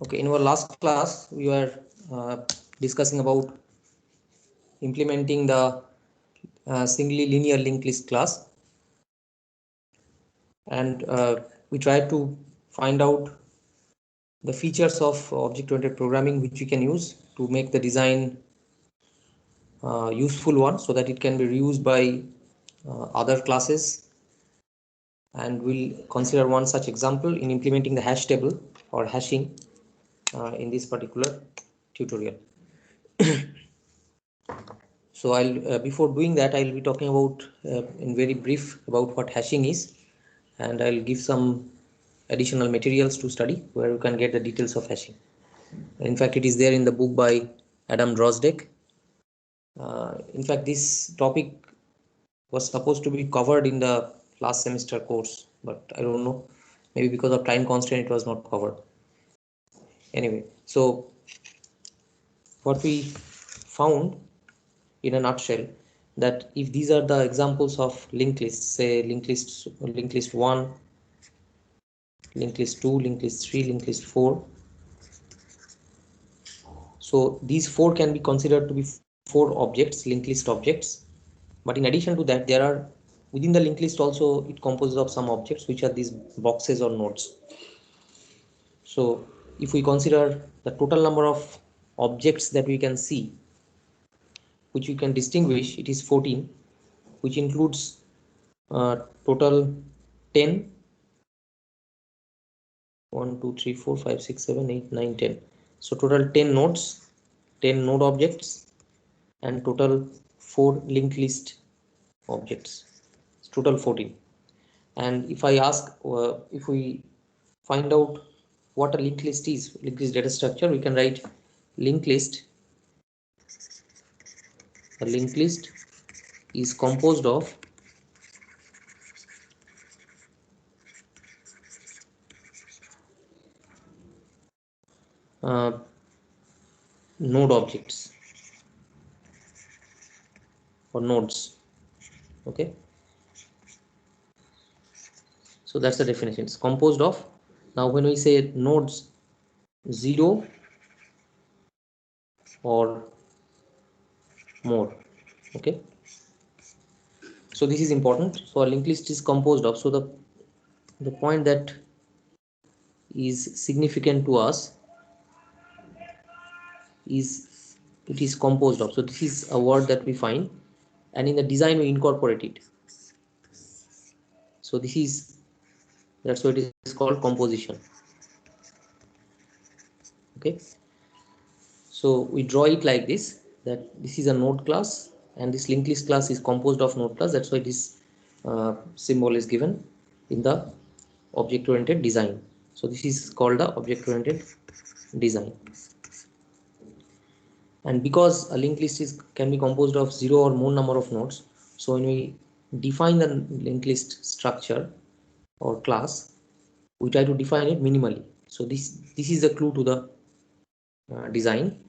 Okay, in our last class, we were discussing about implementing the singly linear linked list class, and we tried to find out the features of object-oriented programming which we can use to make the design useful one, so that it can be reused by other classes. And we'll consider one such example in implementing the hash table or hashing in this particular tutorial. So I'll before doing that, I'll be talking about in very brief about what hashing is, and I'll give some additional materials to study where you can get the details of hashing. In fact, it is there in the book by Adam Drozdick. In fact, this topic was supposed to be covered in the last semester course, but I don't know, maybe because of time constraint it was not covered. Anyway, so what we found in a nutshell, that if these are the examples of linked lists, say linked list 1, linked list 2, linked list 3, linked list 4. So these 4 can be considered to be 4 objects, linked list objects. But in addition to that, there are within the linked list also it composes of some objects which are these boxes or nodes. So if we consider the total number of objects that we can see, which we can distinguish, it is 14, which includes total 10, 1, 2, 3, 4, 5, 6, 7, 8, 9, 10. So total 10 nodes, 10 node objects, and total 4 linked list objects. It's total 14. And if I ask, if we find out what a linked list is, linked list data structure, we can write linked list. A linked list is composed of node objects or nodes. Okay, so that's the definition. It's composed of, now when we say nodes 0 or more. Okay, so this is important. So a linked list is composed of, so the point that is significant to us is it is composed of. So this is a word that we find, and in the design we incorporate it. So this is, that's why it is called composition. Okay, so we draw it like this, that this is a node class and this linked list class is composed of node class. That's why this symbol is given in the object oriented design. So this is called the object oriented design. And because a linked list can be composed of 0 or more number of nodes, so when we define the linked list structure or class, we try to define it minimally. So this is a clue to the design.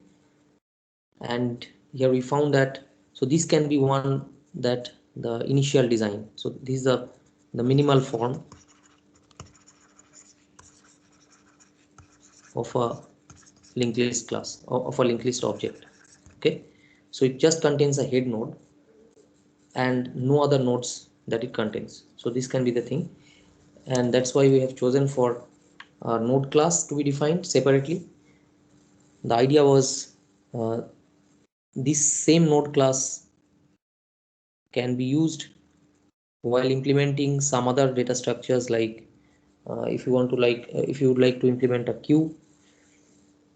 And here we found that, so this can be one, that the initial design. So this is the minimal form of a linked list class, of a linked list object. Okay, so it just contains a head node and no other nodes that it contains. So this can be the thing, and that's why we have chosen for a node class to be defined separately. The idea was this same node class can be used while implementing some other data structures, like if you want to if you would like to implement a queue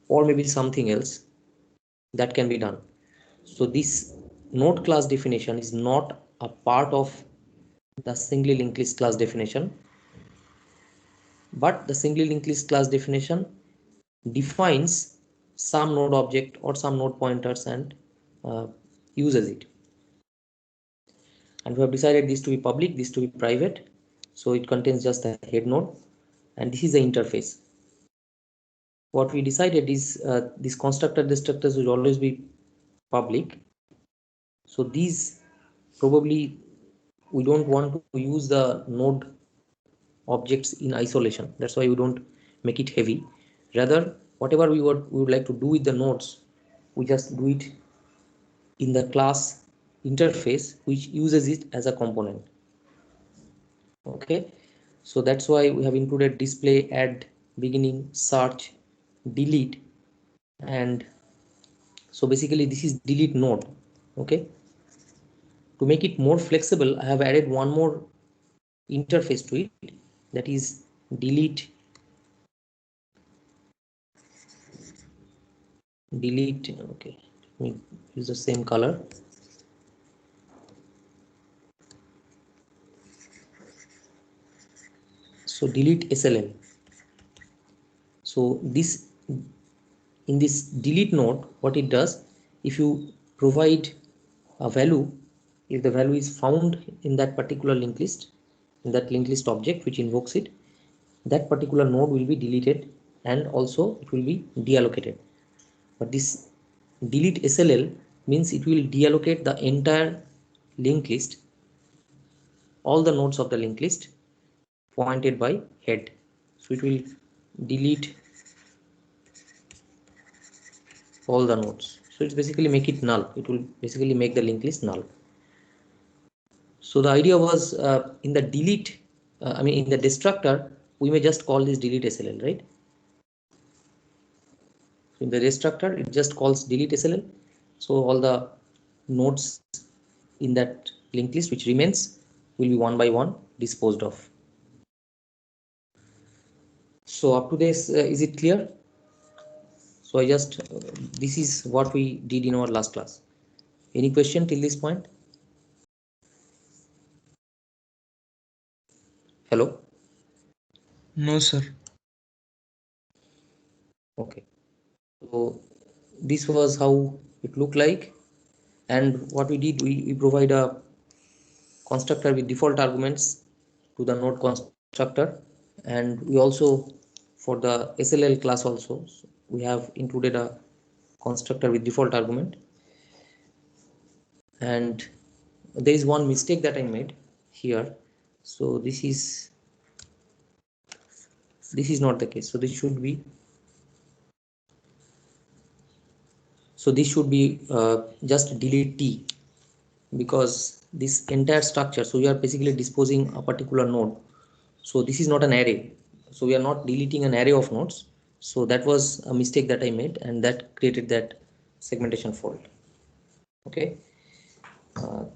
or maybe something else, that can be done. So this node class definition is not a part of the singly linked list class definition, but the singly linked list class definition defines some node object or some node pointers and uses it. And we have decided this to be public, this to be private. So it contains just the head node, and this is the interface. What we decided is these constructor destructors will always be public. So these probably we don't want to use the node objects in isolation. That's why we don't make it heavy. Rather, whatever we would like to do with the nodes, we just do it in the class interface which uses it as a component. Okay, so that's why we have included display, add, beginning, search, delete, and so basically this is delete node. Okay, to make it more flexible, I have added one more interface to it, that is delete okay, let me use the same color. So delete SLL. So this, in this delete node, what it does, if you provide a value, if the value is found in that particular linked list, in that linked list object which invokes it, that particular node will be deleted and also it will be deallocated. But this delete SLL means it will deallocate the entire linked list, all the nodes of the linked list pointed by head. So it will delete all the nodes. So it's basically make it null. It will basically make the linked list null. So the idea was in the delete, in the destructor, we may just call this delete SLL, right? So in the destructor, it just calls delete SLL. So all the nodes in that linked list which remains will be one by one disposed of. So up to this, is it clear? So I just, this is what we did in our last class. Any question till this point? Hello? No, sir. Okay. So this was how it looked like. And what we did, we provide a constructor with default arguments to the node constructor. And we also, for the SLL class also, we have included a constructor with default argument. And there is one mistake that I made here. So this is not the case. So this should be, just delete T, because this entire structure, so we are basically disposing a particular node. So this is not an array, so we are not deleting an array of nodes. So that was a mistake that I made, and that created that segmentation fault. Okay,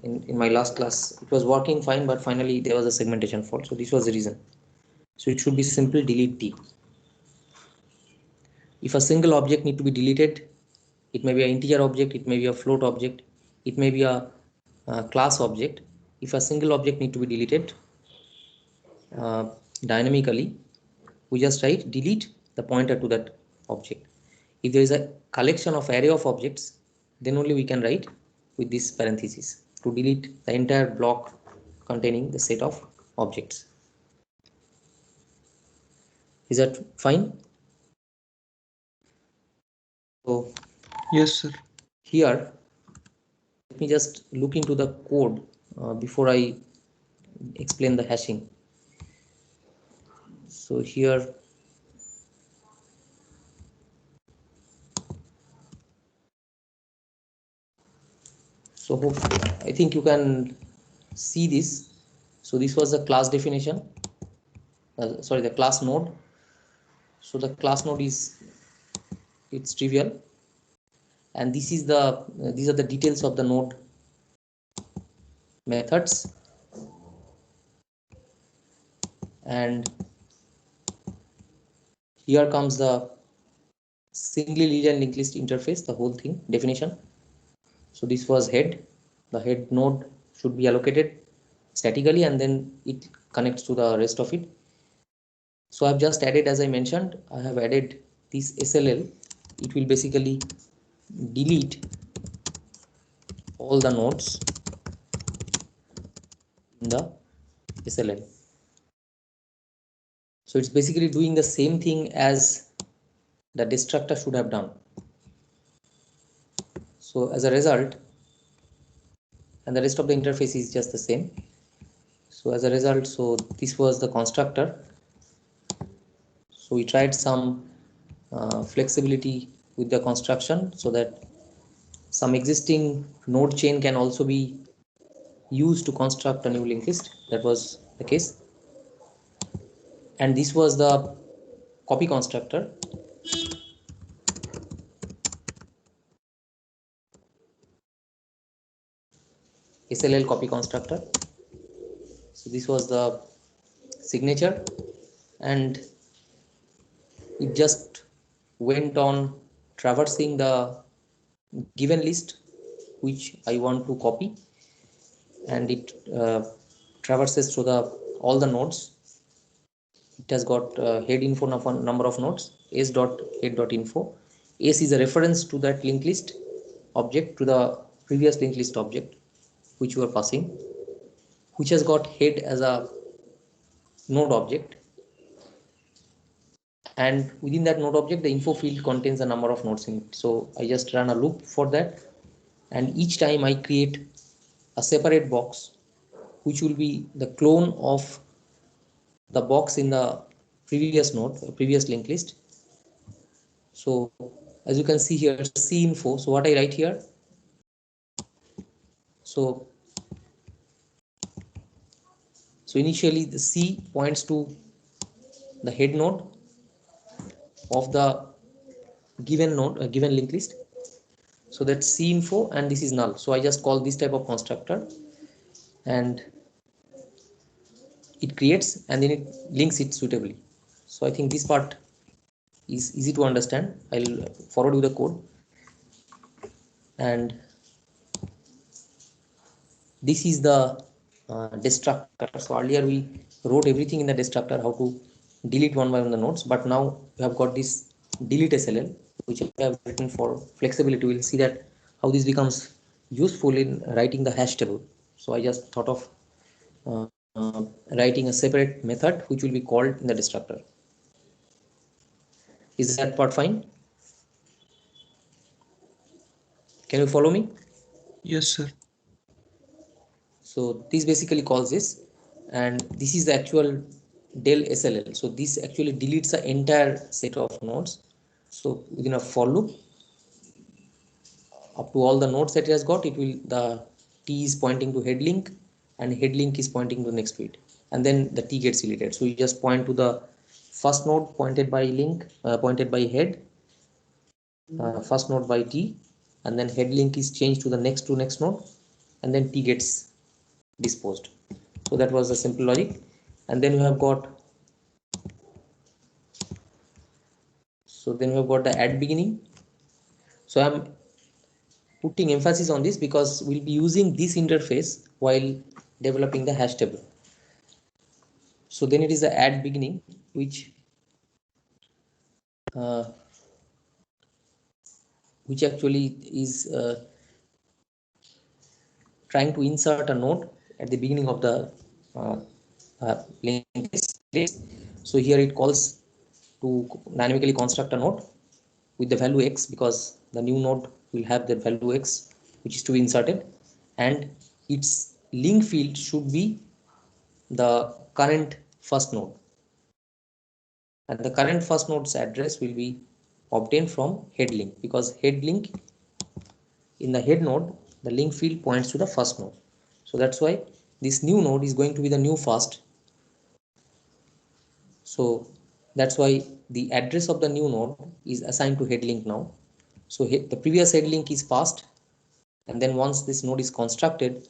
in my last class it was working fine, but finally there was a segmentation fault. So this was the reason. So it should be simple delete T. If a single object need to be deleted, it may be an integer object, it may be a float object, it may be a class object. If a single object need to be deleted uh, dynamically, we just write delete the pointer to that object. If there is a collection of array of objects, then only we can write with this parenthesis to delete the entire block containing the set of objects. Is that fine? So Yes, sir. here, let me just look into the code before I explain the hashing. So here, so hope, I think you can see this. So this was the class definition, sorry, the class node. So the class node is, it's trivial, and this is the these are the details of the node methods, and here comes the singly lead linked list interface, the whole thing definition. So this was head. The head node should be allocated statically, and then it connects to the rest of it. So I've just added, as I mentioned, I have added this SLL. It will basically delete all the nodes in the SLL. So it's basically doing the same thing as the destructor should have done. So as a result, and the rest of the interface is just the same. So as a result, so this was the constructor. So we tried some flexibility with the construction, so that some existing node chain can also be used to construct a new linked list. That was the case, and this was the copy constructor. SLL copy constructor. So this was the signature, and it just went on traversing the given list which I want to copy, and it traverses through the all the nodes. It has got head info number of nodes, s dot head dot info. S is a reference to that linked list object, to the previous linked list object which you are passing, which has got head as a node object, and within that node object the info field contains a number of nodes in it. So I just run a loop for that, and each time I create a separate box which will be the clone of the box in the previous node, previous linked list. So as you can see here, C info. So what I write here, so initially the C points to the head node of the given node, given linked list. So that's C info, and this is null. So I just call this type of constructor, and it creates and then it links it suitably. So I think this part is easy to understand. I'll forward you the code, and this is the destructor. So earlier we wrote everything in the destructor, how to delete one by one the nodes, but now we have got this delete SLL which I have written for flexibility. We'll see that how this becomes useful in writing the hash table. So I just thought of writing a separate method which will be called in the destructor. Is that part fine? Can you follow me? Yes, sir. So this basically calls this, and this is the actual del SLL. So this actually deletes the entire set of nodes. So within a for loop, up to all the nodes that it has got, it will, the T is pointing to head link and head link is pointing to next to it, and then the T gets deleted. So you just point to the first node pointed by link, pointed by head, first node by T, and then head link is changed to the next node, and then T gets disposed. So that was the simple logic. And then you have got, so then we have got the add beginning. So I'm putting emphasis on this because we'll be using this interface while developing the hash table. So then it is the add beginning, uh, which actually is trying to insert a node at the beginning of the linked list. So here it calls to dynamically construct a node with the value x, because the new node will have the value x which is to be inserted, and its link field should be the current first node, and the current first node's address will be obtained from head link, because head link, in the head node the link field points to the first node. So that's why this new node is going to be the new first. So that's why the address of the new node is assigned to head link now. So the previous head link is passed, and then once this node is constructed,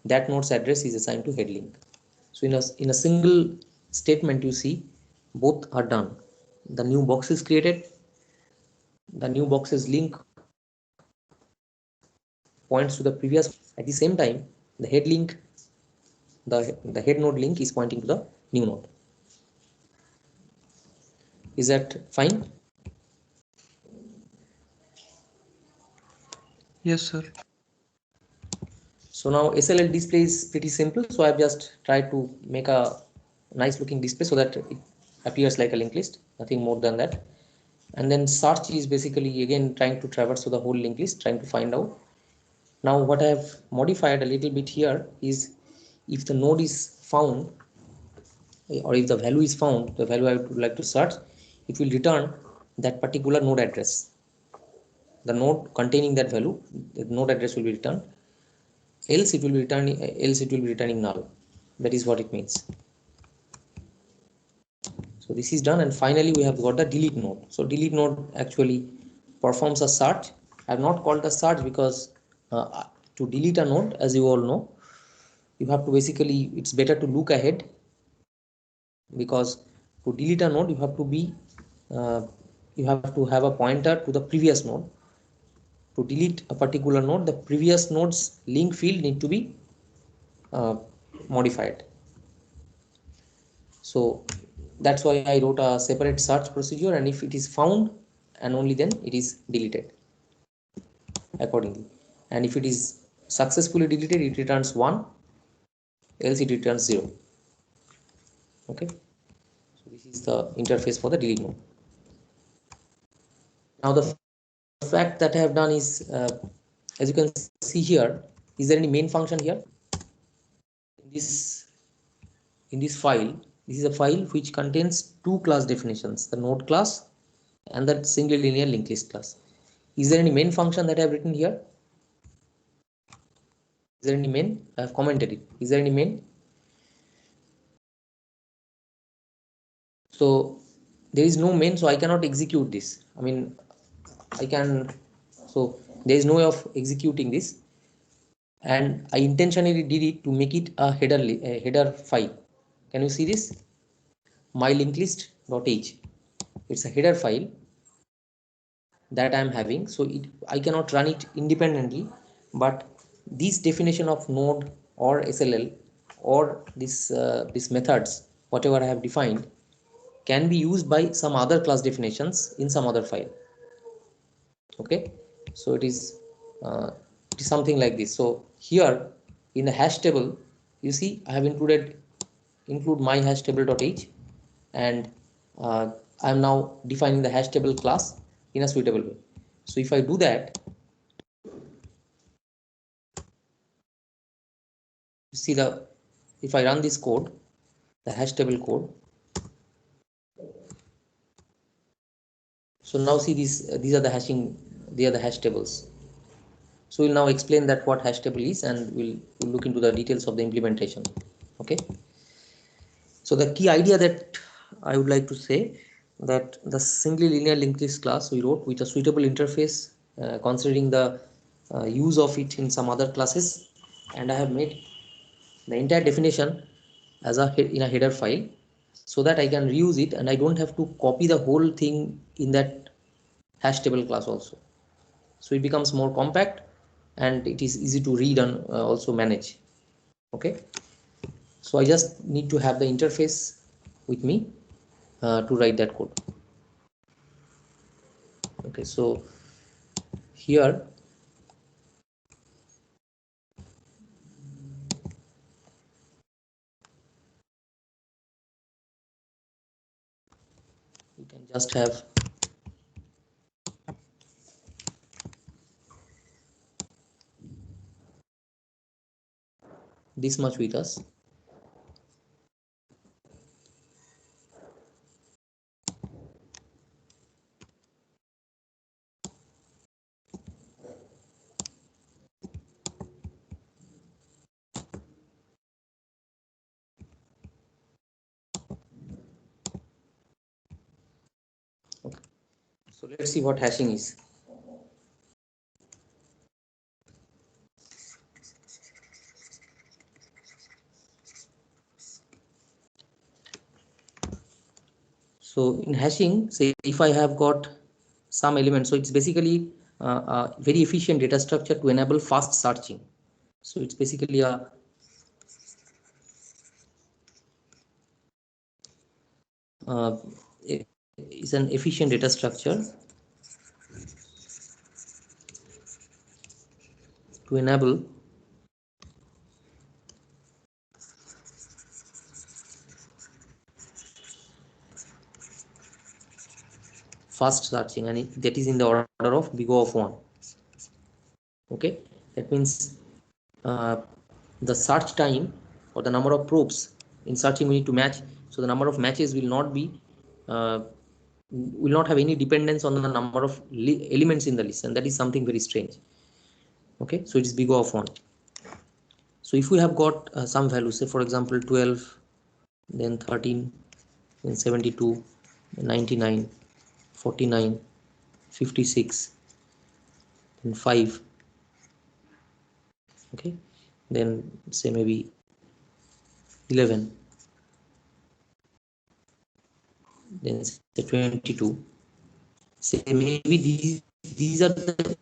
that node's address is assigned to head link. So in a single statement, you see both are done. The new box is created, the new box's link points to the previous. At the same time, the head link, the head node link is pointing to the new node. Is that fine? Yes, sir. So now SLL display is pretty simple. So I've just tried to make a nice looking display so that it appears like a linked list, nothing more than that. And then search is basically again trying to traverse through the whole linked list, trying to find out. Now what I have modified a little bit here is, if the node is found, or if the value is found, the value I would like to search, it will return that particular node address. The node containing that value, the node address will be returned, else it will be returning null. That is what it means. So this is done, and finally we have got the delete node. So delete node actually performs a search. I have not called the search because to delete a node, as you all know, you have to basically, it's better to look ahead, because to delete a node you have to be you have to have a pointer to the previous node. To delete a particular node, the previous node's link field need to be uh, modified. So that's why I wrote a separate search procedure, and if it is found, and only then it is deleted accordingly. And if it is successfully deleted, it returns 1, else it returns 0. Okay, so this is the interface for the delete node. Now the fact that I have done is, as you can see here, is there any main function here? In this file, this is a file which contains two class definitions, the node class and that single linear linked list class. Is there any main function that I have written here? Is there any main? I have commented it. Is there any main? So there is no main, so I cannot execute this. I mean, I can, so there is no way of executing this, and I intentionally did it to make it a header file. Can you see this? My linked list.h. It's a header file that I am having, so I cannot run it independently, but this definition of node or SLL or this methods, whatever I have defined, can be used by some other class definitions in some other file. Okay, so it is something like this. So here in the hash table, you see I have include my hash table.h, and I am now defining the hash table class in a suitable way. So if I do that, you see if I run this code, the hash table code. So now see these are the they are the hash tables. So we'll now explain that what hash table is, and we'll look into the details of the implementation. Okay. So the key idea that I would like to say, that the singly linear linked list class we wrote with a suitable interface, considering the use of it in some other classes, and I have made the entire definition as in a header file, so that I can reuse it and I don't have to copy the whole thing in that hash table class also. So it becomes more compact and it is easy to read and also manage. Okay, so I just need to have the interface with me to write that code. Okay, so here you can just have this much with us. Okay, so let's see what hashing is. So in hashing, say if I have got some element, so it's basically a very efficient data structure to enable fast searching. So it's basically uh, it's an efficient data structure to enable fast searching, and that is in the order of big O of 1. Okay, that means uh, the search time or the number of probes in searching we need to match, so the number of matches will not be uh, will not have any dependence on the number of elements in the list, and that is something very strange. Okay, so it is big O of 1. So if we have got some value, say for example 12, then 13, then 72, 99, 49, 56, then 5, okay, then say maybe 11, then say 22, say maybe these are the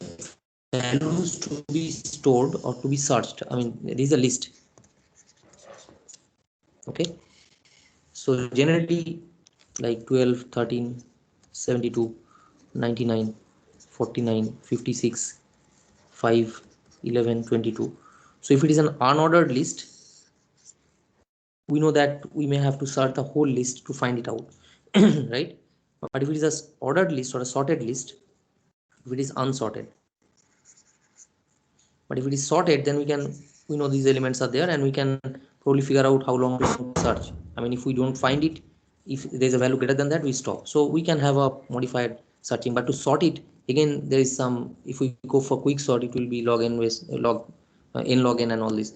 values to be stored or to be searched. I mean, this is a list. Okay, so generally like 12, 13, 72, 99, 49, 56, 5, 11, 22. So if it is an unordered list, we know that we may have to search the whole list to find it out, right? But if it is a ordered list or a sorted list, if it is unsorted, but if it is sorted, then we know these elements are there, and we can probably figure out how long to search. I mean, if we don't find it, if there's a value greater than that, we stop. So we can have a modified searching, but to sort it again, there is some, if we go for quick sort, it will be log n ways, log n log n and all this.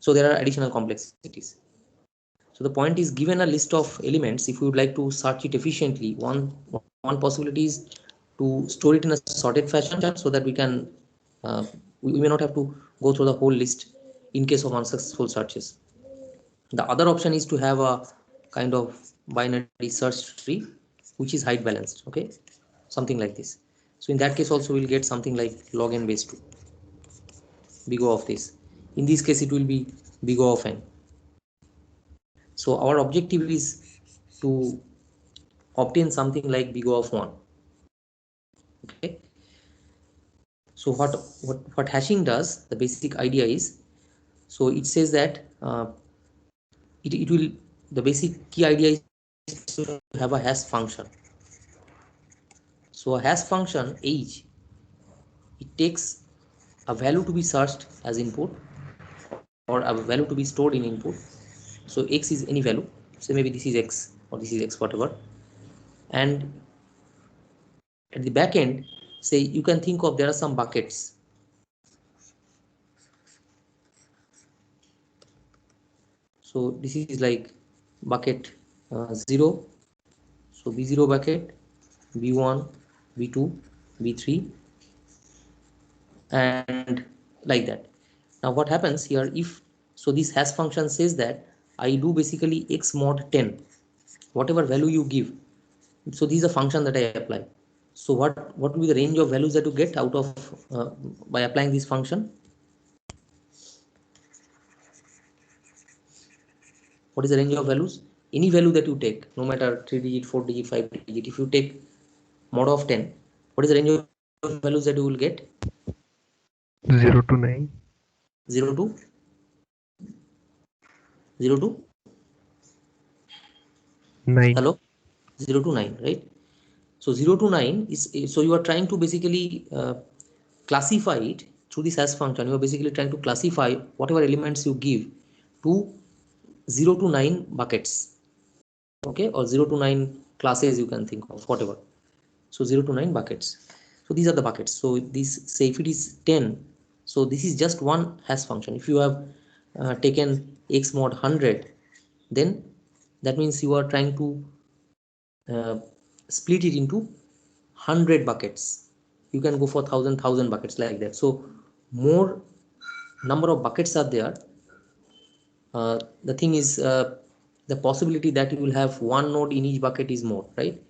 So there are additional complexities. So the point is, given a list of elements, if we would like to search it efficiently, one possibility is to store it in a sorted fashion so that we can we may not have to go through the whole list in case of unsuccessful searches. The other option is to have a kind of binary search tree which is height balanced. Okay, something like this. So in that case also we'll get something like log n base 2, big O of this. In this case it will be big O of n. So our objective is to obtain something like big O of 1. Okay, so what hashing does, the basic idea is, so it says that it will, the basic key idea is to have a hash function. So a hash function age, it takes a value to be searched as input or a value to be stored in input. So x is any value, so maybe this is x or this is x whatever, and at the back end, say you can think of there are some buckets. So this is like bucket 0, so b0 bucket, b1, b2, b3, and like that. Now what happens here, if so this hash function says that I do basically x mod 10, whatever value you give. So this is a function that I apply. So what will be the range of values that you get out of by applying this function? What is the range of values? Any value that you take, no matter 3 digit, 4 digit, 5 digit, if you take mod of 10, what is the range of values that you will get? 0 to 9. 0 to 0 to 9. hello, 0 to 9, right? So 0 to 9 is, so you are trying to basically classify it through this hash function. You are basically trying to classify whatever elements you give to 0 to 9 buckets, okay, or 0 to 9 classes, you can think of whatever. So 0 to 9 buckets. So these are the buckets. So this, say if it is 10, so this is just one hash function. If you have taken x mod 100, then that means you are trying to uh, split it into 100 buckets. You can go for 1000 buckets like that. So more number of buckets are there. The thing is, the possibility that you will have one node in each bucket is more, right?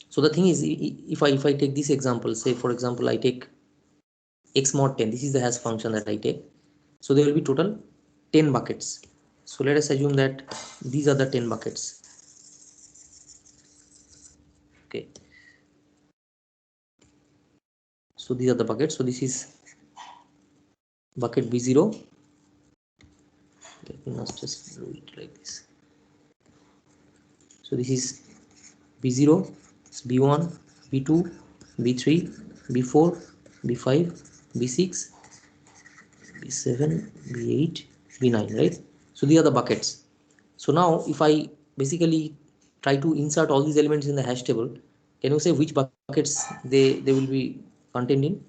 So the thing is, if I take this example, say for example I take x mod 10, this is the hash function that I take. So there will be total 10 buckets. So let us assume that these are the 10 buckets. Okay, so these are the buckets. So this is bucket b0. Let me just do it like this. So this is b0, b1, b2, b3, b4, b5, b6, b7, b8, b9, right? So these are the buckets. So now if I basically try to insert all these elements in the hash table, can you say which buckets they will be contained in,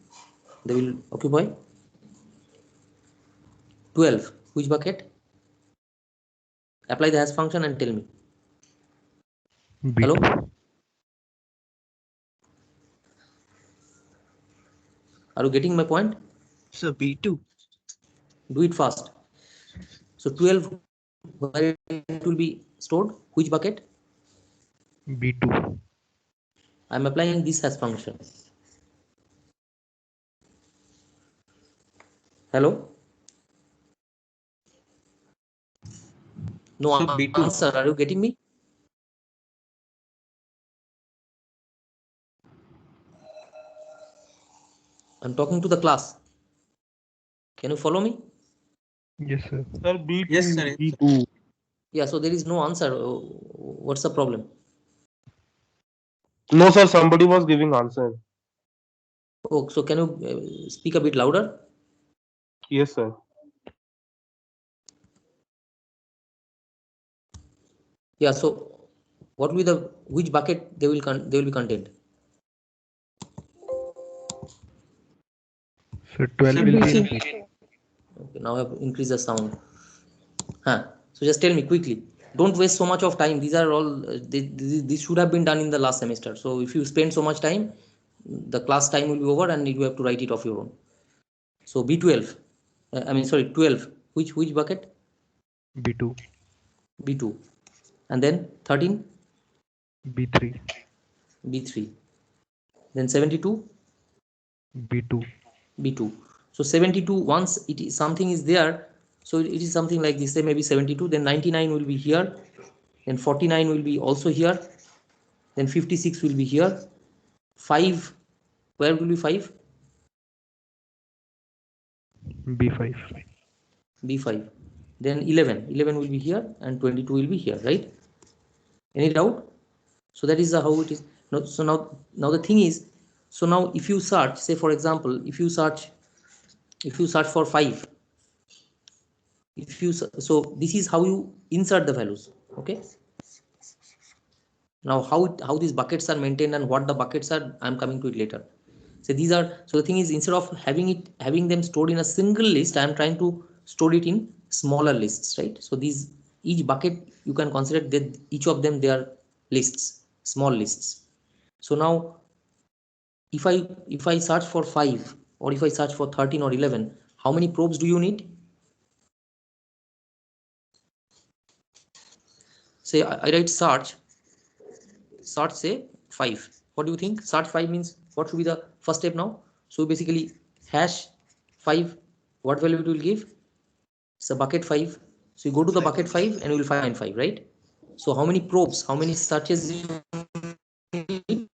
they will occupy? 12, which bucket? Apply the hash function and tell me. Hello? B2. Are you getting my point? So B2. Do it fast. So 12, where it will be stored, which bucket? B2. I am applying this hash function. Hello? No So B2. answer. Are you getting me? I'm talking to the class. Can you follow me? Yes, sir. Sir, B2. Yes, sir. B2. Yeah, so there is no answer. What's the problem? No, sir, somebody was giving answer. Oh, so can you speak a bit louder? Yes, sir. Yeah, so what will be the which bucket they will be contained? So 12 will be in B2. Okay, now I have increased the sound. So just tell me quickly. Don't waste so much of time. These are all this should have been done in the last semester. So if you spend so much time, the class time will be over and you have to write it off your own. So B12, I mean sorry 12. Which bucket? B2. B2, and then 13, B3. B3, then 72, B2. B2. So 72, once it is something is there, so it is something like this. Say maybe 72, then 99 will be here, then 49 will be also here, then 56 will be here. 5, where will be 5? B5. B5. Then 11 will be here and 22 will be here, right? Any doubt? So that is how it is. So now the thing is, so now if you search, say for example, if you search for 5, so this is how you insert the values. Okay, now how these buckets are maintained and what the buckets are, I'm coming to it later. So these are, so the thing is, instead of having them stored in a single list, I'm trying to store it in smaller lists, right? So these, each bucket you can consider that each of them, they are lists, small lists. So now if I search for 5, or if I search for 13 or 11, how many probes do you need? Say I write search say 5. What do you think? Search 5 means what should be the first step now? So basically hash 5, what value it will give? It's a bucket 5. So you go to the bucket 5 and you will find 5, right? So how many probes, how many searches you need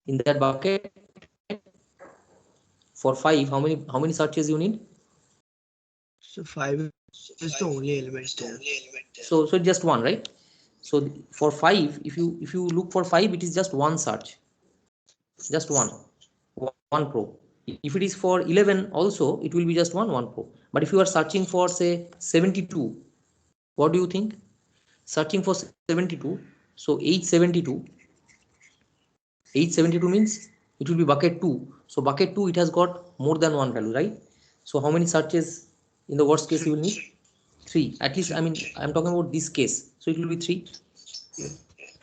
in that bucket? For 5, how many searches you need? So 5 is the only element there. So just one, right? So for 5, if you look for 5, it is just one search, just one probe. If it is for 11 also, it will be just one probe. But if you are searching for say 72, what do you think? Searching for 72, so 872 means it will be bucket 2. So bucket 2, it has got more than one value, right? So how many searches in the worst case you will need? 3 at least. I mean, I'm talking about this case, so it will be 3.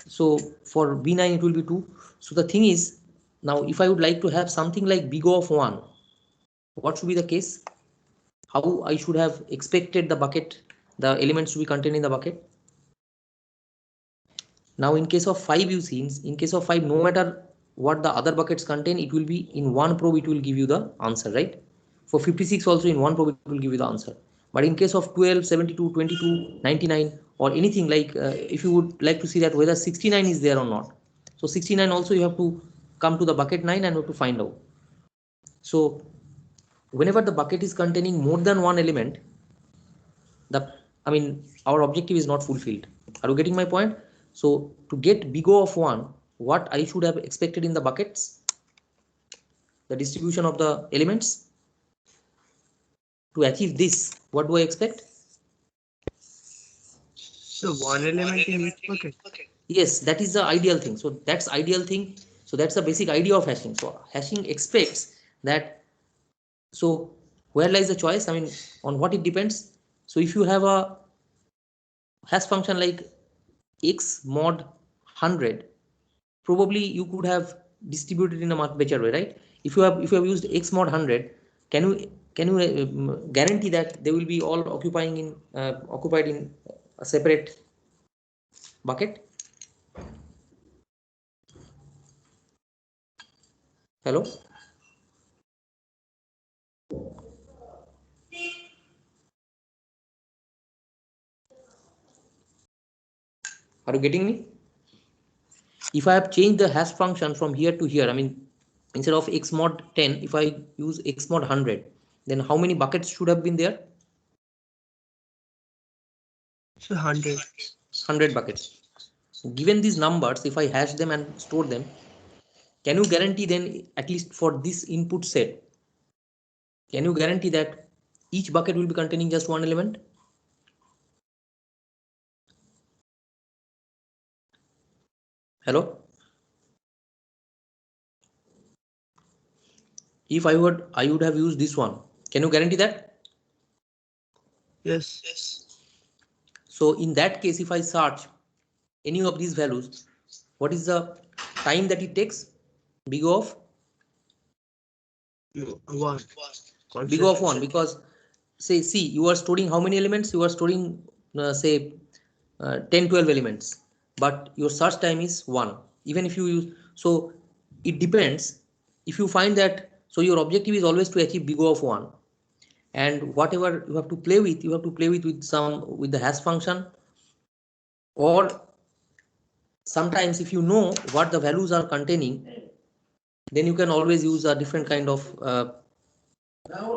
So for B9 it will be 2. So the thing is, now if I would like to have something like big O of 1, what should be the case? How I should have expected the bucket, the elements to be contained in the bucket? Now in case of 5, you see, in case of 5, no matter what the other buckets contain, it will be in one probe, it will give you the answer, right? For 56 also, in one probe it will give you the answer. But in case of 12, 72, 22, 99, or anything like, if you would like to see that whether 69 is there or not, so 69 also you have to come to the bucket 9 and you have to find out. So whenever the bucket is containing more than one element, the, I mean, our objective is not fulfilled. Are you getting my point? So to get big O of 1, what I should have expected in the buckets, the distribution of the elements, to achieve this, what do I expect? So one element in each bucket. Yes, that is the ideal thing. So that's ideal thing. So that's the basic idea of hashing. So hashing expects that. So where lies the choice? I mean, on what it depends. So if you have a hash function like x mod 100, probably you could have distributed in a much better way, right? If you have used x mod 100, can you guarantee that they will be all occupied in a separate bucket? Hello, are you getting me? If I have changed the hash function from here to here, I mean, instead of x mod 10, if I use x mod 100, then how many buckets should have been there? So 100. 100 buckets. So given these numbers, if I hash them and store them, can you guarantee then, at least for this input set, can you guarantee that each bucket will be containing just one element? Hello? If I would have used this one. Can you guarantee that? Yes. So in that case, if I search any of these values, what is the time that it takes? Big O of One. big O of 1, because say, see, you are storing how many elements? You are storing say 10 12 elements, but your search time is 1. Even if you use, so it depends. If you find that, so your objective is always to achieve big O of 1, and whatever you have to play with, you have to play with the hash function, or sometimes if you know what the values are containing, then you can always use a different kind of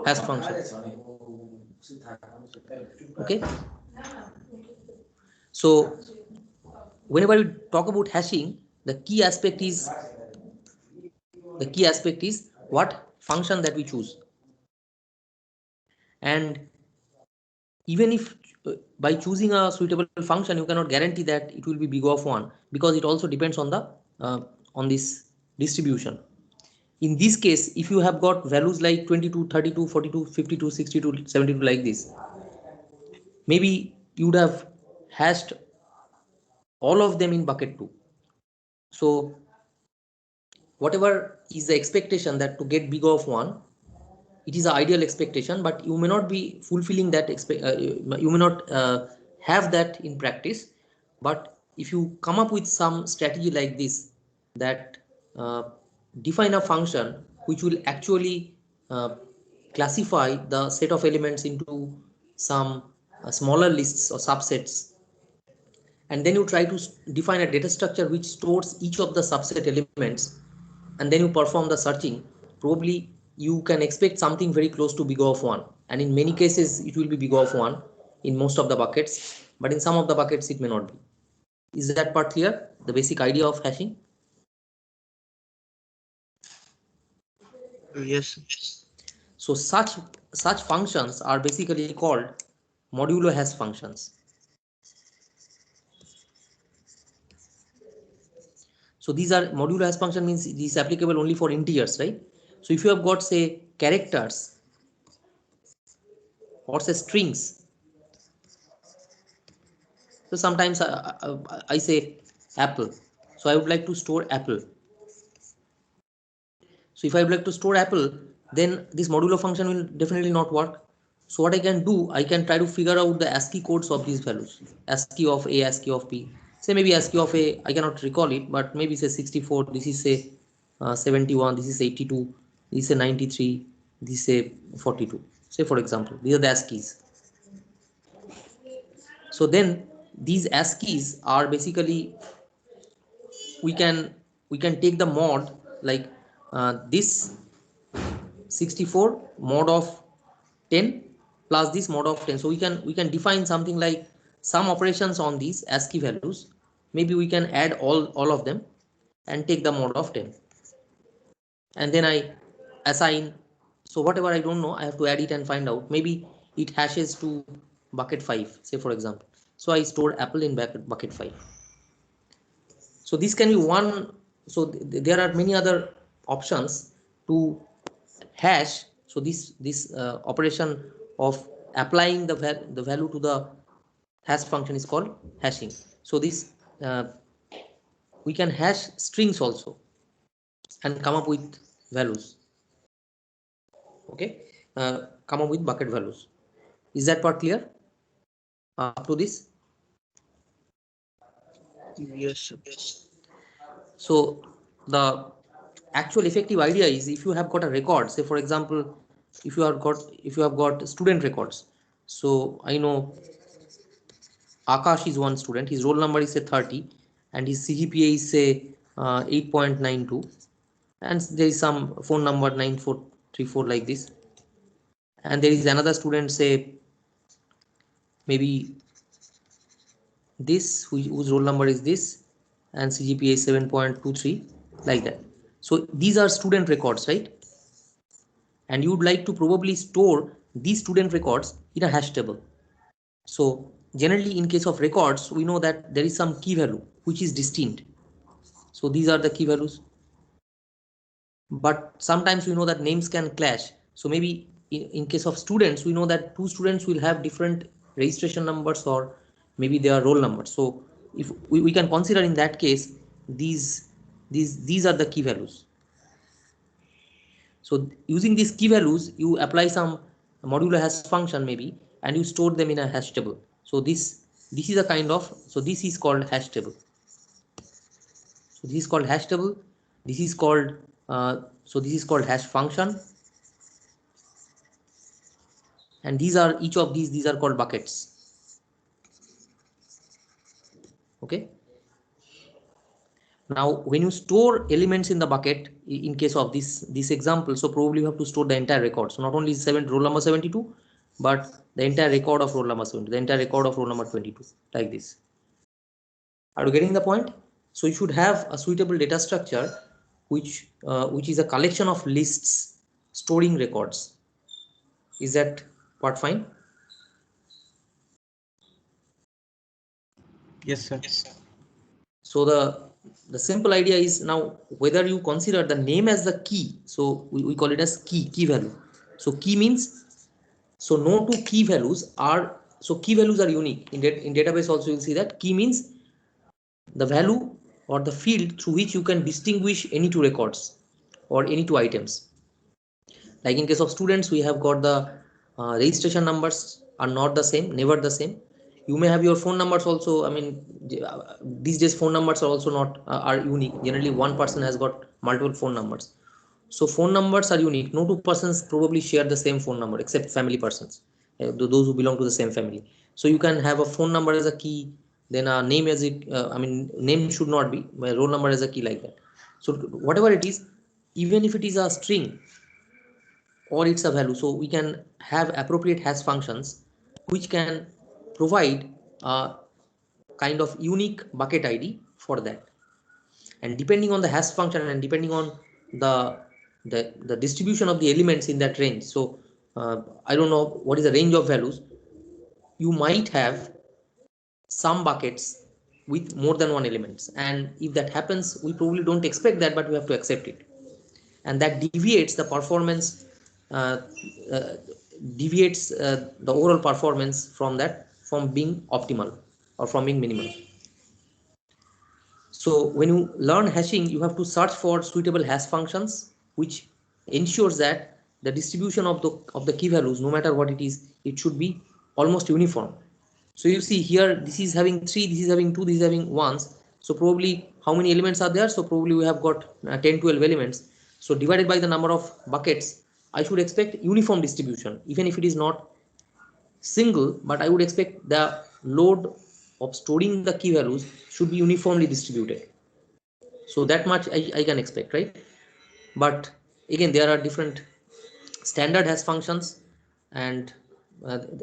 hash function. Okay, so whenever we talk about hashing, the key aspect is what function that we choose. And even if by choosing a suitable function, you cannot guarantee that it will be big O of 1, because it also depends on the on this distribution. In this case, if you have got values like 22 32 42 52 62 72 like this, maybe you would have hashed all of them in bucket 2. So whatever is the expectation that to get big O of 1, it is an ideal expectation, but you may not be fulfilling that you may not have that in practice. But if you come up with some strategy like this, that uh, define a function which will actually uh, classify the set of elements into some smaller lists or subsets, and then you try to define a data structure which stores each of the subset elements, and then you perform the searching, probably you can expect something very close to big O of 1, and in many cases it will be big O of 1 in most of the buckets, but in some of the buckets it may not be. Is that part clear, the basic idea of hashing? Yes. So such functions are basically called modulo hash functions. So these are modulo hash function, means it is applicable only for integers, right? So if you have got say characters or say strings, so sometimes I say apple, so I would like to store apple. So if I would like to store apple, then this modulo function will definitely not work. So what I can do, I can try to figure out the ASCII codes of these values, ASCII of A, ASCII of B. Say maybe ASCII of A, I cannot recall it, but maybe say 64, this is say 71, this is 82, this is say 93, this is say 42. Say for example, these are the ASCIIs. So then these ASCIIs are basically, we can take the mod like this 64 mod of 10 plus this mod of 10. So we can define something like some operations on these ASCII values. Maybe we can add all of them and take the mod of 10, and then I assign. So whatever I don't know, I have to add it and find out. Maybe it hashes to bucket 5, say for example. So I stored apple in bucket 5. So this can be one. So there are many other options to hash. So this operation of applying the value to the hash function is called hashing. So this uh, we can hash strings also and come up with values. Okay, come up with bucket values. Is that part clear up to this? Yes, sir. So the actual effective idea is, if you have got a record, say for example, if you have got student records. So I know Akash is one student, his roll number is say 30 and his CGPA is say 8.92, and there is some phone number 9434 like this, and there is another student say maybe this whose roll number is this and CGPA is 7.23 like that. So these are student records, right? And you would like to probably store these student records in a hash table. So generally in case of records, we know that there is some key value which is distinct. So these are the key values. But sometimes we know that names can clash. So maybe in case of students, we know that two students will have different registration numbers or maybe their roll numbers. So if we can consider in that case, these are the key values. So using these key values, you apply some modulo hash function maybe, and you store them in a hash table. So this is a kind of, so this is called hash table. So this is called hash table. This is called this is called hash function, and these are each of these are called buckets. Okay. Now when you store elements in the bucket, in case of this example, so probably you have to store the entire record. So not only roll number 72, but the entire record of roll number 70, the entire record of roll number 22, like this. Are you getting the point? So you should have a suitable data structure which is a collection of lists storing records. Is that part fine? Yes, sir. So the simple idea is, now whether you consider the name as the key, so we call it as key value. So key means, so no two key values are, so key values are unique in database. Also you'll see that key means the value or the field through which you can distinguish any two records or any two items. Like in case of students, we have got the registration numbers are not the same, never the same. You may have your phone numbers also. I mean, these days phone numbers are also not are unique. Generally one person has got multiple phone numbers. So phone numbers are unique. No two persons probably share the same phone number except family persons, those who belong to the same family. So you can have a phone number as a key, then a name as it. I mean, name should not be. My roll number as a key, like that. So whatever it is, even if it is a string or it's a value, so we can have appropriate hash functions which can provide a kind of unique bucket ID for that. And depending on the hash function and depending on the distribution of the elements in that range, so I don't know what is the range of values, you might have some buckets with more than one elements, and if that happens, we probably don't expect that, but we have to accept it. And that deviates the performance, uh, uh, deviates the overall performance from that, from being optimal or from being minimal. So when you learn hashing, you have to search for suitable hash functions which ensures that the distribution of the key values, no matter what it is, it should be almost uniform. So you see here, this is having 3, this is having 2, this is having 1s. So probably how many elements are there? So probably we have got 10 12 elements. So divided by the number of buckets, I should expect uniform distribution, even if it is not single, but I would expect the load of storing the key values should be uniformly distributed. So that much I can expect, right? But again, there are different standard hash functions, and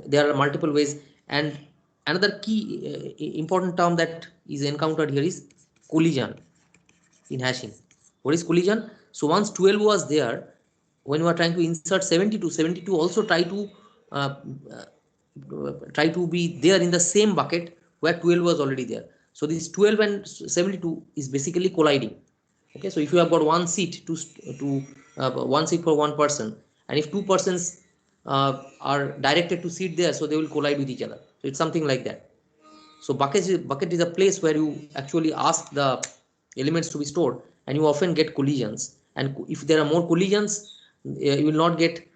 there are multiple ways. And another key important term that is encountered here is collision in hashing. What is collision? So once 12 was there, when you are trying to insert 72, 72 also uh, try to be there in the same bucket where 12 was already there. So this 12 and 72 is basically colliding. Okay, so if you have got one seat to one seat for one person, and if two persons are directed to sit there, so they will collide with each other. So it's something like that. So bucket is a place where you actually ask the elements to be stored, and you often get collisions. And if there are more collisions, you will not get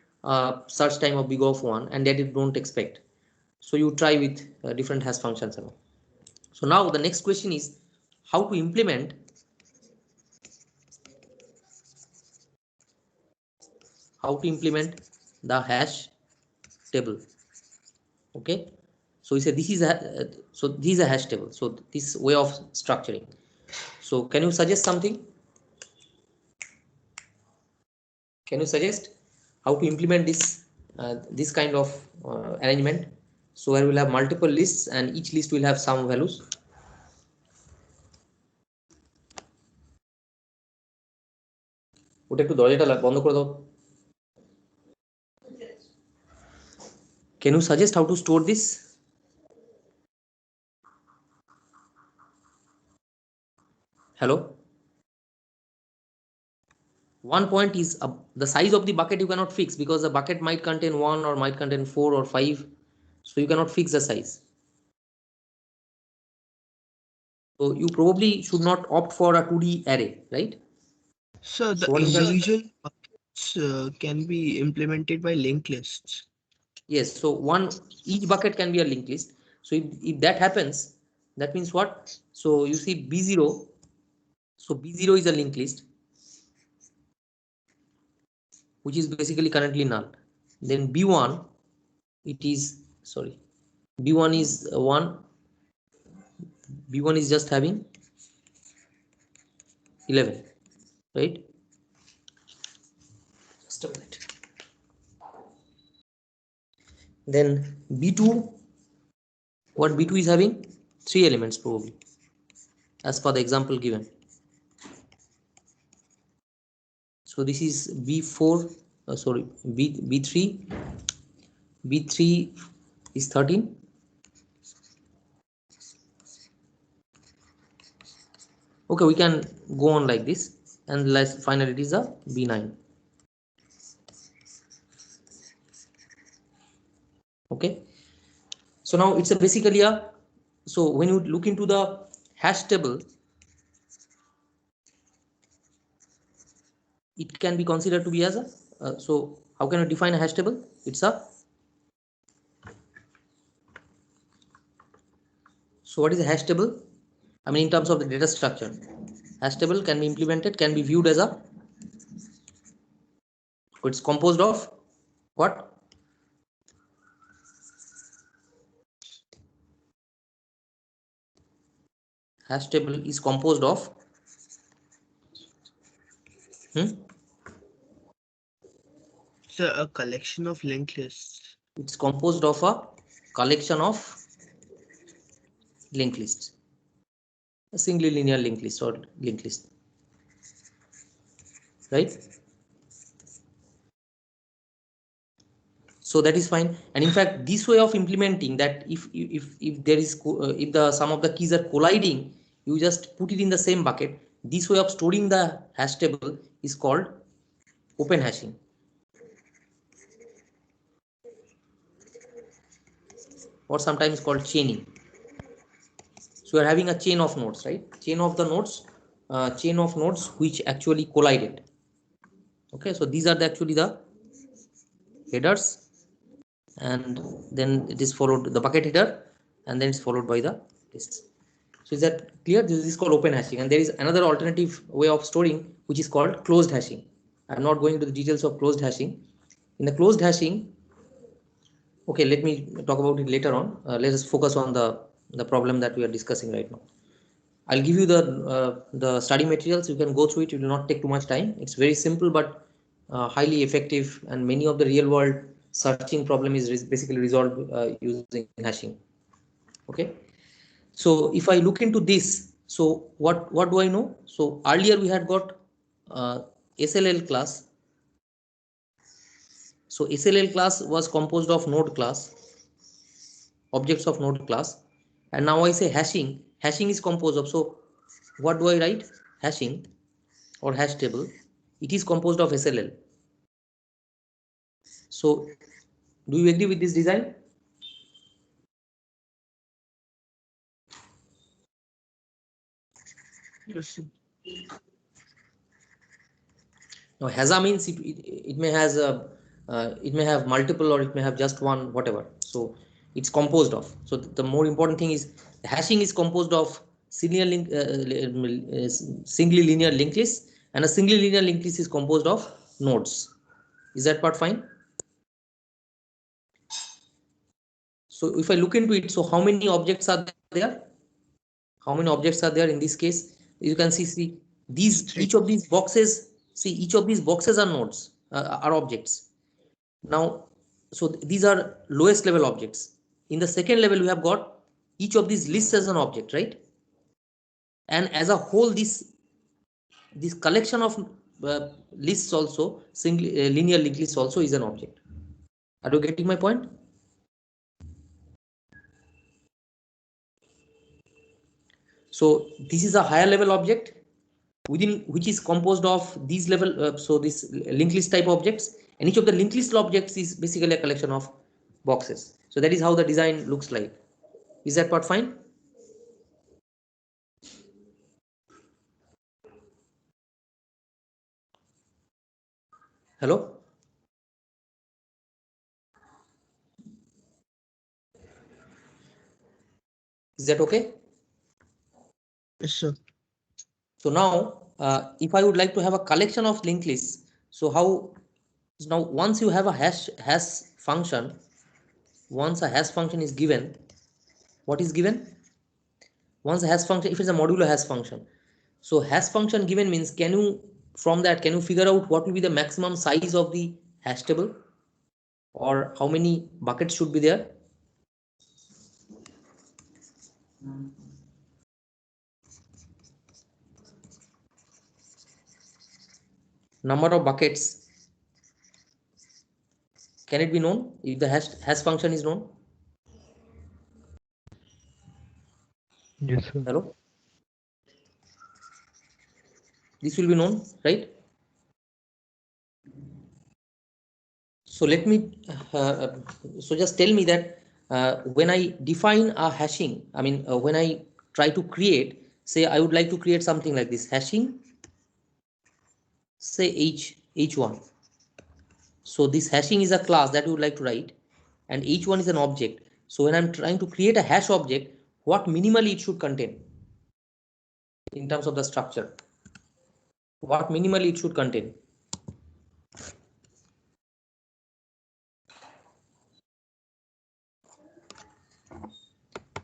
search time of big of 1, and that you don't expect. So you try with different hash functions. So now the next question is how to implement the hash table. Okay, so we say this is a hash table. So this way of structuring. So can you suggest something? Can you suggest how to implement this kind of arrangement? So where we'll have multiple lists and each list will have some values. ওটা একটু দরজাটা বন্ধ করে দাও. Can you suggest how to store this? Hello. One point is the size of the bucket you cannot fix because the bucket might contain 1 or might contain 4 or 5, so you cannot fix the size. So you probably should not opt for a 2D array, right? So the individual buckets can be implemented by linked lists. Yes, so each bucket can be a linked list. So if that happens, that means what? So you see B0, so B0 is a linked list which is basically currently null. Then B1, it is sorry, B1 is 1, B1 is just having 11, right? Just a minute. Then B2, what B2 is having 3 elements probably as per the example given. So this is B4, sorry, B3 is 13. Okay, we can go on like this, and let's finally it is a B9. Okay, so now it's a basically a, so when you look into the hash table, it can be considered to be as a so how can you define a hash table? It's a, so what is a hash table? I mean in terms of the data structure, hash table can be implemented, can be viewed as a, it's composed of what? Hash table is composed of It's a collection of linked lists. It's composed of a collection of linked lists, a singly linear linked list or linked list, right? So that is fine. And in fact, this way of implementing that, if there is if the some of the keys are colliding, you just put it in the same bucket. This way of storing the hash table is called open hashing, or sometimes called chaining. So you are having a chain of nodes, right? Chain of nodes which actually collided. Okay, so these are actually the headers, and then it is followed the bucket header, and then it's followed by the lists. So is that clear? This is called open hashing, and there is another alternative way of storing which is called closed hashing. I'm not going into the details of closed hashing. In the closed hashing, okay, let me talk about it later on. Let us focus on the problem that we are discussing right now. I'll give you the study materials. You can go through it. It will not take too much time. It's very simple but highly effective, and many of the real world searching problem is basically resolved using hashing. Okay, so if I look into this, so what do I know? So earlier we had got SLL class. So SLL class was composed of node class, objects of node class, and now I say hashing. hashing is composed of. So what do I write? Hashing or hash table, it is composed of SLL. So do you agree with this design? Yes, sir. Now haza means it may has a it may have multiple or it may have just one, whatever. So it's composed of. So the more important thing is the hashing is composed of singly linear linked list, and a singly linear linked list is composed of nodes. Is that part fine? So if I look into it, so how many objects are there? How many objects are there in this case? You can see these, each of these boxes, each of these boxes are nodes, are objects. Now, so these are lowest level objects. In the second level, we have got each of these lists as an object, right? And as a whole, this collection of lists also, single linear linked list also is an object. Are you getting my point? So this is a higher level object within which is composed of these level, so this linked list type objects, and each of the linked list objects is basically a collection of boxes. So that is how the design looks like. Is that part fine? Hello? Is that okay? Yes, sir. So now, if I would like to have a collection of linked lists, so how? Now, once you have a hash function, once a hash function is given, what is given? Once a hash function, if it's a modulo hash function, so hash function given means, can you from that can you figure out what will be the maximum size of the hash table, or how many buckets should be there? Number of buckets, can it be known if the hash function is known? Yes, sir. Hello? This will be known, right? So let me, so just tell me that when I define a hashing, I mean, when I try to create, say I would like to create something like this, hashing, say h1. So this hashing is a class that you would like to write, and h1 is an object. So when I'm trying to create a hash object, what minimally it should contain in terms of the structure? What minimally it should contain?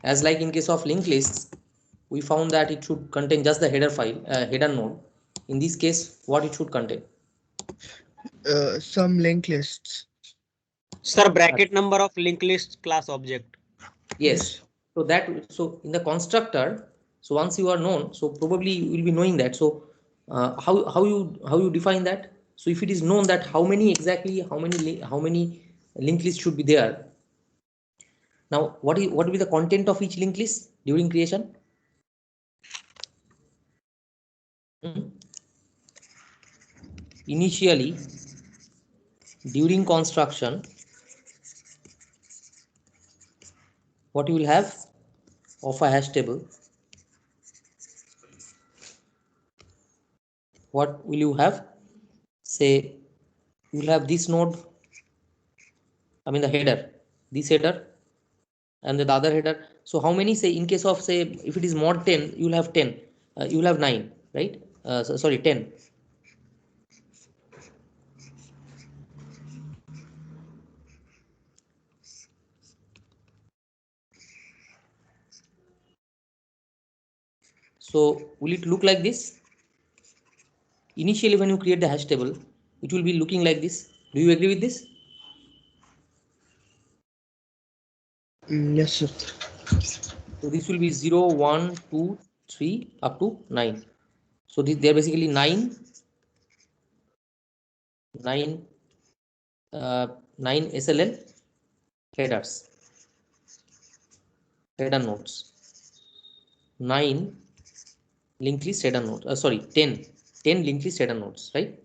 As like in case of linked lists, we found that it should contain just the header file, header node. In this case, what it should contain? Some linked lists. Sir, bracket number of linked list class object. Yes. So that, so in the constructor, so once you are known, so probably you will be knowing that. So how you define that? So if it is known that how many exactly, how many linked lists should be there. Now what will be the content of each linked list during creation? Initially, during construction, what you will have of a hash table? What will you have? Say you will have this node, I mean the header, this header, and the other header. So how many, say in case of, say if it is mod 10, you will have 10, you will have 9, right? Sorry, 10. So will it look like this? Initially when you create the hash table, it will be looking like this. Do you agree with this? Yes, sir. So this will be 0, 1, 2, 3 up to 9. So they are basically 9 SLL headers, header nodes. 9 linked list header nodes. Sorry, 10 linked list header nodes, right?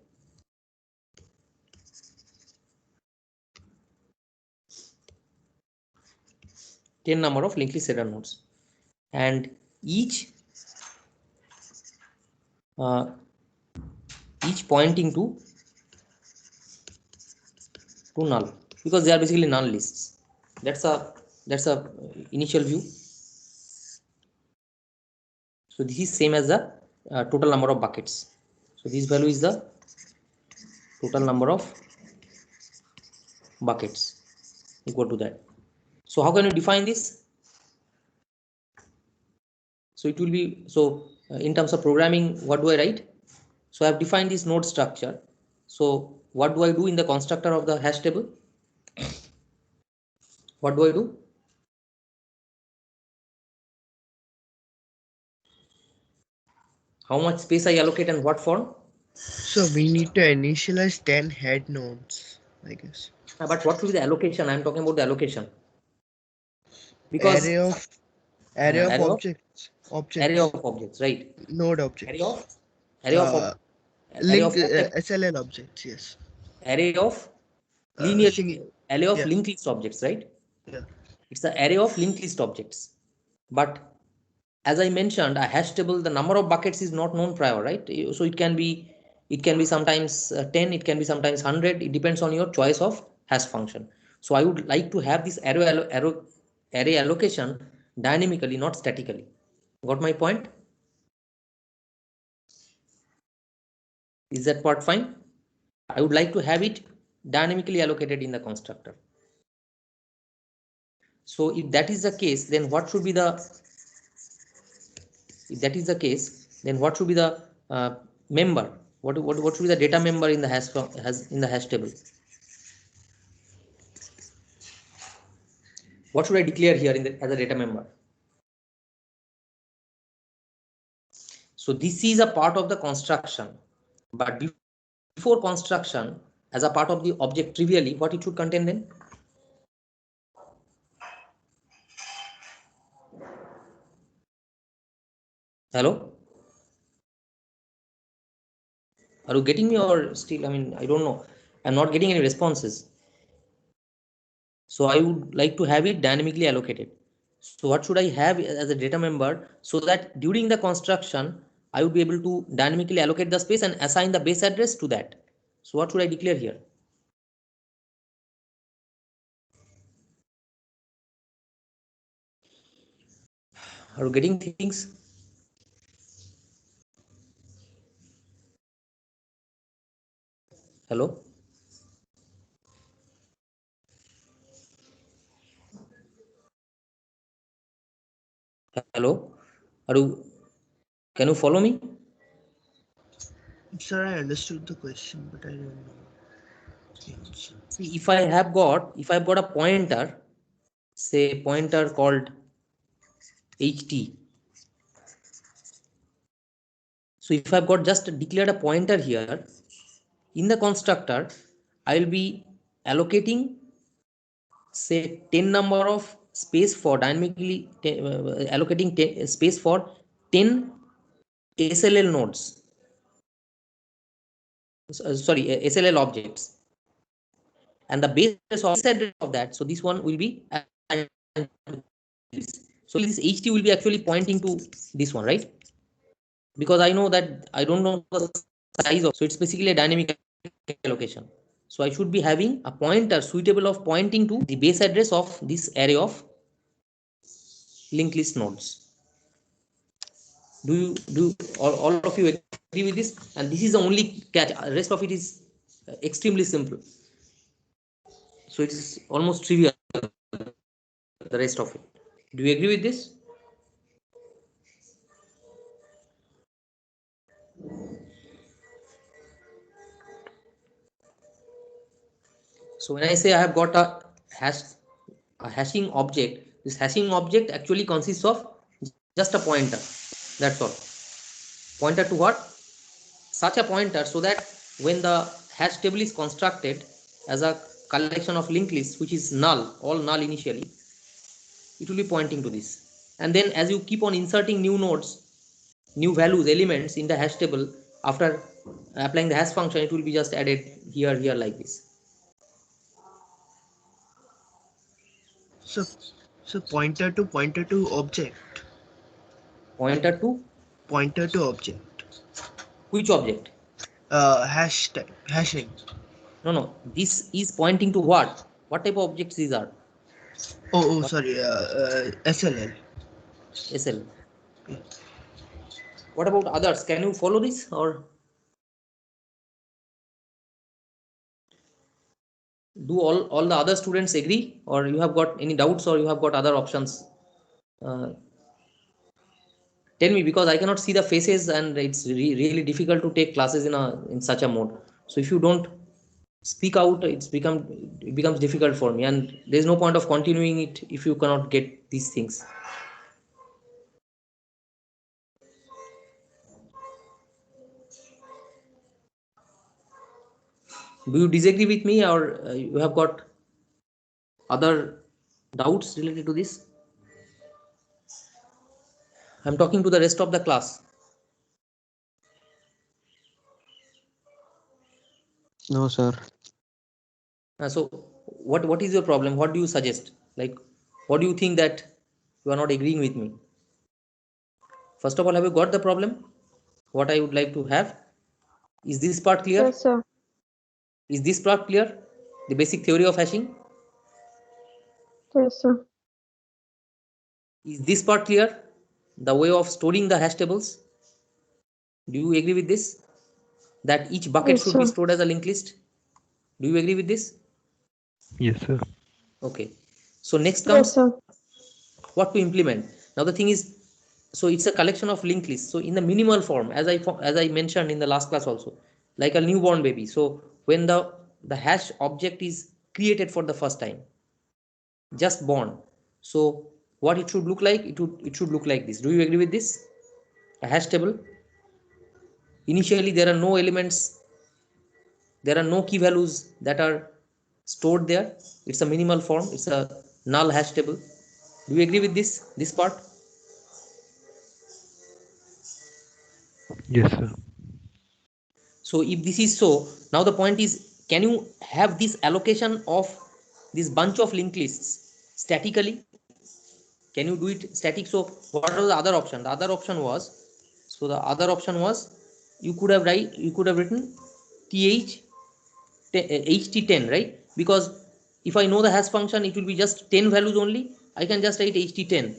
Number of linked list header nodes, and each pointing to null, because they are basically null lists. That's a initial view. So this is same as the total number of buckets. So this value is the total number of buckets equal to that. So how can you define this? So it will be, in terms of programming, what do I write? So I have defined this node structure. So what do I do in the constructor of the hash table? What do I do? How much space I allocate and what form? So we need to initialize 10 head nodes, I guess. But what should be the allocation? I am talking about the allocation. Because array of objects. Array of objects, right? Node objects. Array of SLL objects, yes. Array of array of linked list objects, right? Yeah. It's the array of linked list objects. But as I mentioned, a hash table, the number of buckets is not known prior, right? So it can be sometimes 10, it can be sometimes 100. It depends on your choice of hash function. So I would like to have this array allocation dynamically, not statically. Got my point? Is that part fine? I would like to have it dynamically allocated in the constructor. So if that is the case, then what should be the member? What should be the data member in the hash table? What should I declare here as a data member? So this is a part of the construction, but before construction, as a part of the object, trivially, what it should contain then? Hello? Are you getting me, or still, I mean, I don't know. I'm not getting any responses. So I would like to have it dynamically allocated. So what should I have as a data member, so that during the construction, I would be able to dynamically allocate the space and assign the base address to that. So what should I declare here? Are you getting things? Hello? Hello? Can you follow me? Sir, I understood the question, but I don't know. See, if I've got a pointer, say pointer called HT. So if I've got just declared a pointer here, in the constructor, I will be allocating, say, 10 number of space for dynamically allocating space for 10 SLL nodes. Sorry, SLL objects. And the base address of that, so this one will be this. So this HT will be actually pointing to this one, right? Because I know that I don't know the size of, so it's basically a dynamic allocation. So I should be having a pointer suitable of pointing to the base address of this array of linked list nodes. Do all of you agree with this? And this is the only catch. The rest of it is extremely simple. So it is almost trivial, the rest of it. Do you agree with this? So when I say I have got a hashing object, this hashing object actually consists of just a pointer. That's all. Pointer to what? Such a pointer so that when the hash table is constructed as a collection of linked lists, which is null, all null initially, it will be pointing to this. and then as you keep on inserting new nodes, new values, elements in the hash table, after applying the hash function, it will be just added here like this. So pointer to object. Pointer to Pointer to object. which object? Hashing. No, this is pointing to what type of objects these are? Oh, What? sorry. SLL. SL. What about others? Can you follow this, or do all the other students agree, or you have got any doubts, or you have got other options? uh, Tell me, because I cannot see the faces and it's really difficult to take classes in such a mode. So if you don't speak out, it becomes difficult for me, and there's no point of continuing it if you cannot get these things. Do you disagree with me, or you have got other doubts related to this? I'm talking to the rest of the class. No, sir. So what is your problem? What do you suggest? Like, what do you think that you are not agreeing with me? First of all, have you got the problem? What I would like to have, is this part clear? Yes, sir. Is this part clear? The basic theory of hashing. Yes, sir. Is this part clear? The way of storing the hash tables. Do you agree with this? That each bucket Yes, should be sir. stored as a linked list. Do you agree with this? Yes, sir. Okay. So next Yes, comes sir. what to implement. Now the thing is, so it's a collection of linked lists. So in the minimal form, as I mentioned in the last class also, like a newborn baby. So when the hash object is created for the first time, just born. So what it should look like? It should look like this. Do you agree with this? A hash table. Initially, there are no elements. There are no key values that are stored there. It's a minimal form. It's a null hash table. Do you agree with this part? Yes, sir. So if this is so, now the point is, can you have this allocation of this bunch of linked lists statically? Can you do it static? So what was the other option? The other option was, so the other option was, you could have written th ht10, right? Because if I know the hash function, it will be just 10 values only. I can just write ht10.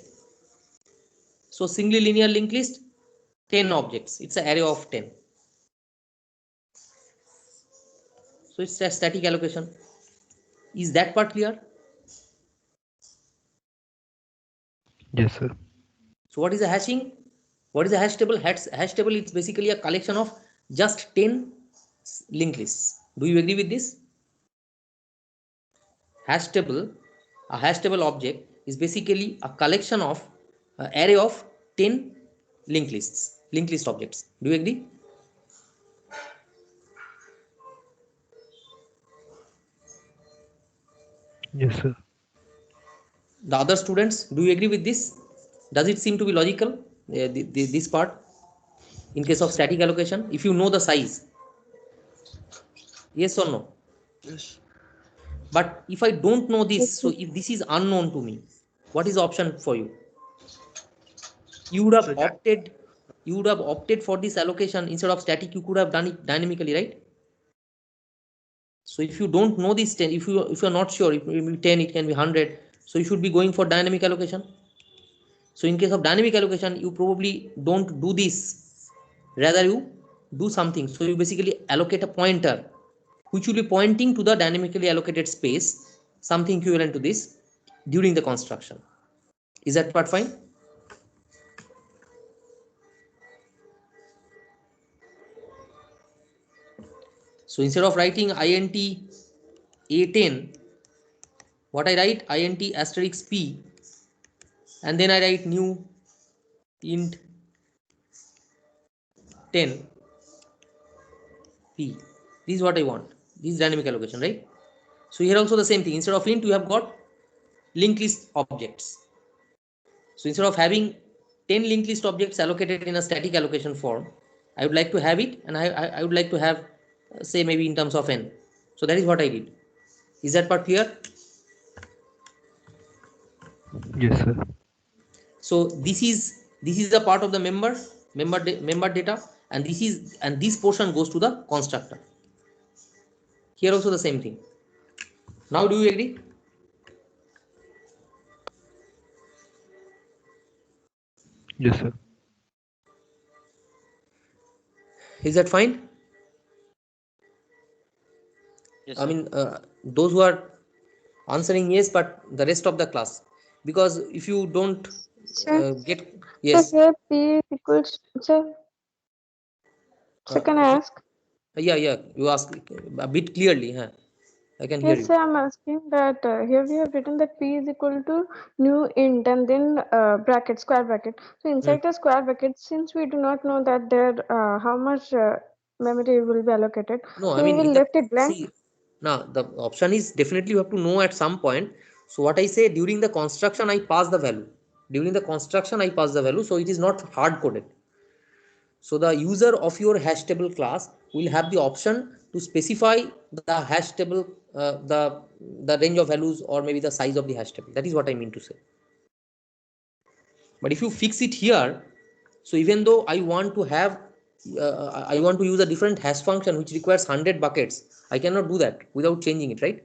So singly linear linked list, 10 objects. It's an array of 10. So it's a static allocation. Is that part clear? Yes, sir. So what is a hashing? What is a hash table? Hash table is basically a collection of just 10 linked lists. Do you agree with this? Hash table, a hash table object is basically a collection of array of 10 linked list objects. Do you agree? Yes, sir. The other students, do you agree with this? Does it seem to be logical? This part, in case of static allocation, if you know the size, yes or no? Yes. But if I don't know this, Yes, so sir. if this is unknown to me, what is the option for you? You would have So that opted, for this allocation instead of static. You could have done it dynamically, right? So if you don't know this 10, if you're not sure, it will be 10, it can be 100. So you should be going for dynamic allocation. So in case of dynamic allocation, you probably don't do this. Rather, you do something. So you basically allocate a pointer, which will be pointing to the dynamically allocated space, something equivalent to this, during the construction. Is that part fine? So instead of writing int a10, what I write, int asterisk p, and then I write new int 10 p. This is what I want. This is dynamic allocation, right? So here also the same thing. Instead of int, you have got linked list objects. So instead of having 10 linked list objects allocated in a static allocation form, I would like to have it, and I would like to have, say, maybe in terms of n. So that is what I did. Is that part clear? Yes, sir. So this is the part of the member data, and this portion goes to the constructor. Here also the same thing. Now do you agree? Yes, sir. Is that fine? Yes, I sir. mean, those who are answering yes, but the rest of the class, because if you don't Sir, get so yes, here P equals, sir, can I ask? yeah, you ask a bit clearly, huh? I can hear Yes, you. sir, I'm asking that here we have written that P is equal to new int and then bracket, square bracket. So inside the square bracket, since we do not know that there how much memory will be allocated, No, I so we mean, will in the left it blank. see, now the option is definitely you have to know at some point. So what I say, during the construction, I pass the value. During the construction, I pass the value, so it is not hard coded. So the user of your hash table class will have the option to specify the hash table, the range of values, or maybe the size of the hash table. That is what I mean to say. But if you fix it here, so even though I want to have, I want to use a different hash function which requires 100 buckets, I cannot do that without changing it, right?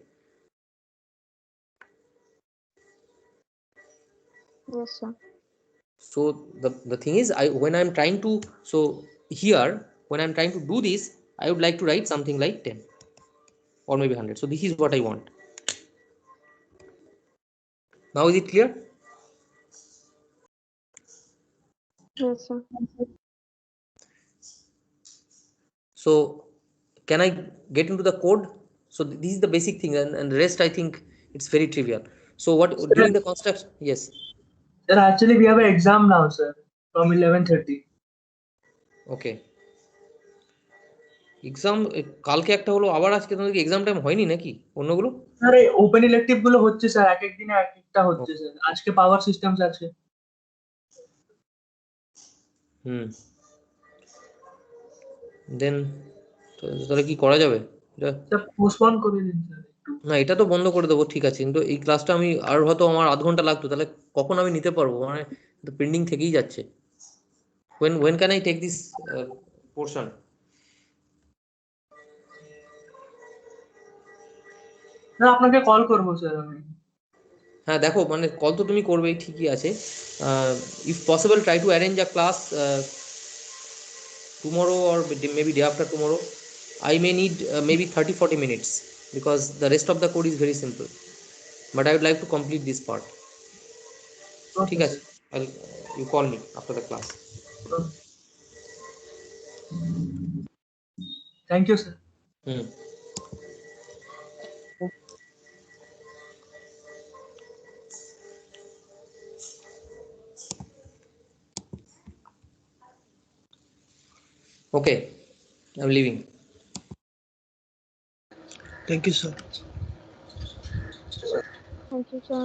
Yes, sir. So the thing is, when I'm trying to, so here when I'm trying to do this, I would like to write something like 10 or maybe 100. So this is what I want. Now is it clear? Yes, sir. So can I get into the code? So this is the basic thing, and the rest I think it's very trivial. So what Sir, during the construction? Yes. sir, actually we have an exam now, sir, from 11:30. Okay. Exam কালকে একটা হলো, আবার আজকে তোমাদের exam time হয়নি নাকি অন্যগুলো? Sir এই ওপেন ইলেকটিভ গুলো হচ্ছে স্যার, এক এক দিনে এক একটা হচ্ছে স্যার। আজকে পাওয়ার সিস্টেমস আছে। হুম, দেন তাহলে কি করা যাবে এটা? স্যার পোস্টপোন করে দিন স্যার একটু। না, এটা তো বন্ধ করে দেবো, ঠিক আছে, কিন্তু এই ক্লাসটা আমি আর হয়তো আমার আধ ঘন্টা লাগতো, তাহলে কখন আমি নিতে পারবো? মানে পেন্ডিং থেকেই যাচ্ছে। when can I take this portion? না আপনাকে কল করবো স্যার আমি। হ্যাঁ দেখো, মানে কল তো তুমি করবেই, ঠিকই আছে। If possible try to arrange a class tomorrow or maybe day after tomorrow. I may need maybe 30-40 minutes because the rest of the code is very simple, but I would like to complete this part. Okay ঠিক আছে, sir. you call me after the class. Thank you sir. Hmm. Okay, I'm leaving. Thank you, sir. Thank you, sir.